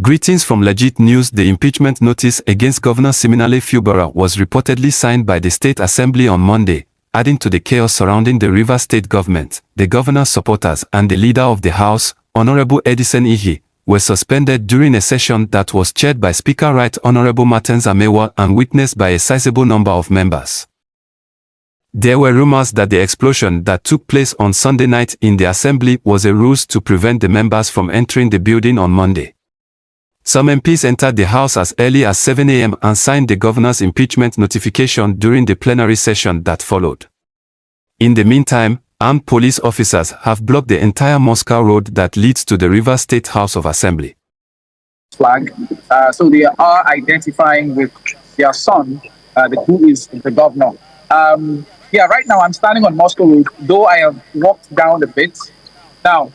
Greetings from Legit News. The impeachment notice against Governor Siminalayi Fubara was reportedly signed by the State Assembly on Monday, adding to the chaos surrounding the Rivers State government. The governor's supporters and the leader of the House, Honorable Edison Ihe, were suspended during a session that was chaired by Speaker Right Honorable Martins Amewa and witnessed by a sizable number of members. There were rumors that the explosion that took place on Sunday night in the Assembly was a ruse to prevent the members from entering the building on Monday. Some MPs entered the House as early as 7 a.m. and signed the governor's impeachment notification during the plenary session that followed. In the meantime, armed police officers have blocked the entire Moscow road that leads to the Rivers State House of Assembly. Flag. So they are identifying with their son, who is the governor. Right now I'm standing on Moscow Road, though I have walked down a bit. Now,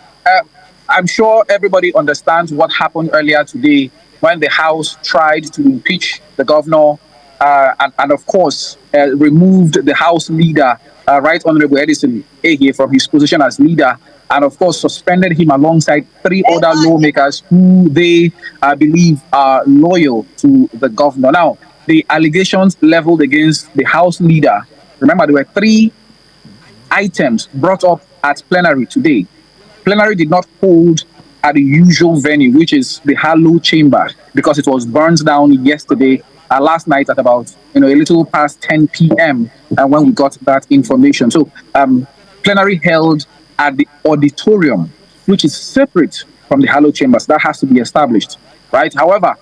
I'm sure everybody understands what happened earlier today when the House tried to impeach the governor and of course, removed the House leader, Right Honorable Edison Ihe, from his position as leader, and of course suspended him alongside 3 other lawmakers who they believe are loyal to the governor. Now, the allegations leveled against the House leader, remember there were 3 items brought up at plenary today. Plenary did not hold at the usual venue, which is the Harlow Chamber, because it was burned down yesterday, last night at about a little past 10 p.m. When we got that information. So plenary held at the auditorium, which is separate from the Harlow Chambers. That has to be established, right? However,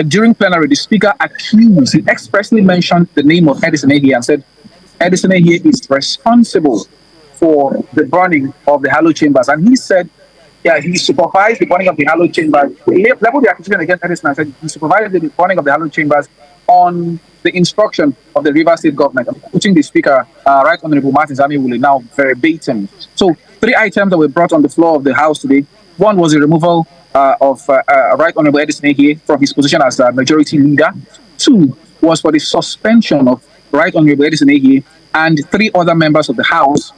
during plenary, the speaker he expressly mentioned the name of Edison Ihe and said Edison Ihe is responsible for the burning of the Harlow Chambers. And he said, he supervised the burning of the Harlow Chambers. He leveled the accusation against Edison and said he supervised the burning of the Harlow Chambers on the instruction of the Rivers State government. I'm putting the speaker, Right Honorable Martins Amewa, now verbatim. So 3 items that were brought on the floor of the House today. One was the removal of Right Honorable Edison Ihe from his position as majority leader. 2 was for the suspension of Right Honorable Edison Ihe and 3 other members of the House,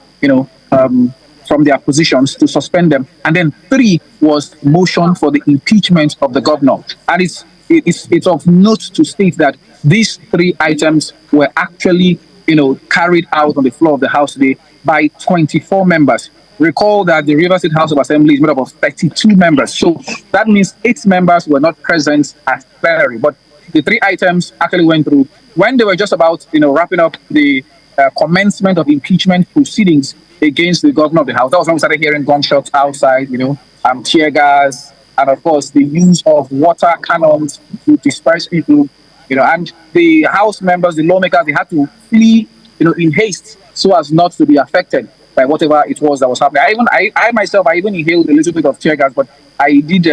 from their positions, to suspend them. And then 3 was motion for the impeachment of the governor. And it's of note to state that these 3 items were actually, carried out on the floor of the House today by 24 members. Recall that the Rivers State House of Assembly is made up of 32 members. So that means 8 members were not present at plenary. But the 3 items actually went through. When they were just about, wrapping up the commencement of impeachment proceedings against the governor of the House, that was when we started hearing gunshots outside, tear gas, and of course the use of water cannons to disperse people, and the House members, the lawmakers, they had to flee, in haste so as not to be affected by whatever it was that was happening. I myself even inhaled a little bit of tear gas, but I did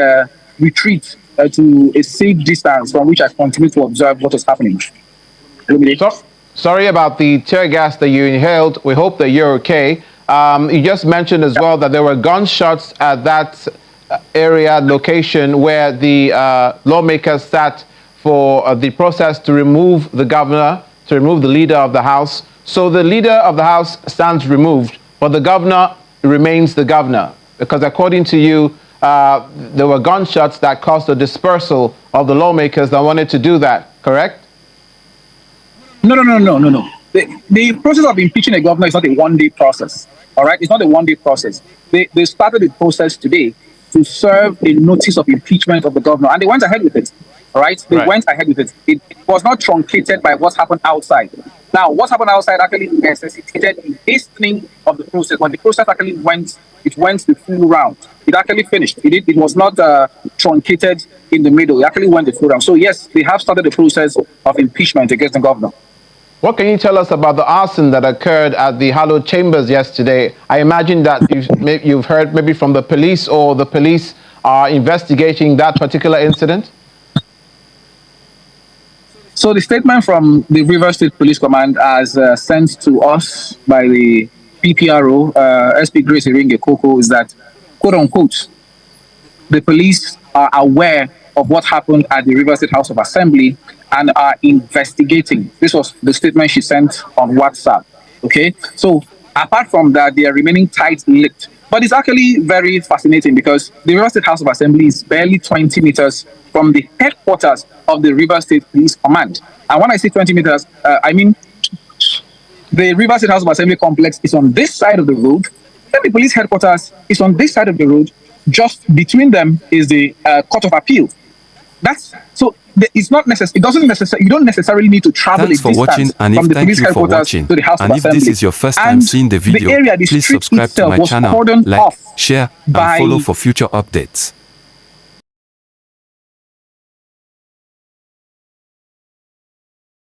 retreat to a safe distance from which I continued to observe what was happening. Sorry about the tear gas that you inhaled. We hope that you're okay. You just mentioned as well that there were gunshots at that area, location where the lawmakers sat for the process to remove the governor, to remove the leader of the House. So the leader of the House stands removed, but the governor remains the governor. Because according to you, there were gunshots that caused the dispersal of the lawmakers that wanted to do that, correct? No. The process of impeaching a governor is not a one-day process. All right, it's not a one-day process. They started the process today to serve a notice of impeachment of the governor, and they went ahead with it. All right, they went ahead with it. It was not truncated by what happened outside. Now, what happened outside actually necessitated a hastening of the process. When the process actually went the full round. It actually finished. It was not truncated in the middle. It actually went the full round. So yes, they have started the process of impeachment against the governor. What can you tell us about the arson that occurred at the Harlow Chambers yesterday? I imagine that you've heard maybe from the police, or the police are investigating that particular incident? So the statement from the Rivers State Police Command, as sent to us by the PPRO, SP Grace Iringe Koko, is that, quote unquote, the police are aware of what happened at the Rivers State House of Assembly and are investigating. This was the statement she sent on WhatsApp. Okay, so apart from that, they are remaining tight-lipped But it's actually very fascinating because the River State House of Assembly is barely 20 meters from the headquarters of the River State Police Command. And when I say 20 meters, I mean the River State House of Assembly complex is on this side of the road. Then the police headquarters is on this side of the road. Just between them is the Court of Appeal. That's so. It's not necessary. It doesn't necessarily. You don't necessarily need to travel Thanks a for distance watching, and from if the thank police you for headquarters watching. to the House And of if Assembly. this is your first time And seeing the video, area, the please street subscribe to itself my was channel, cordoned like, off share, and follow by for future updates.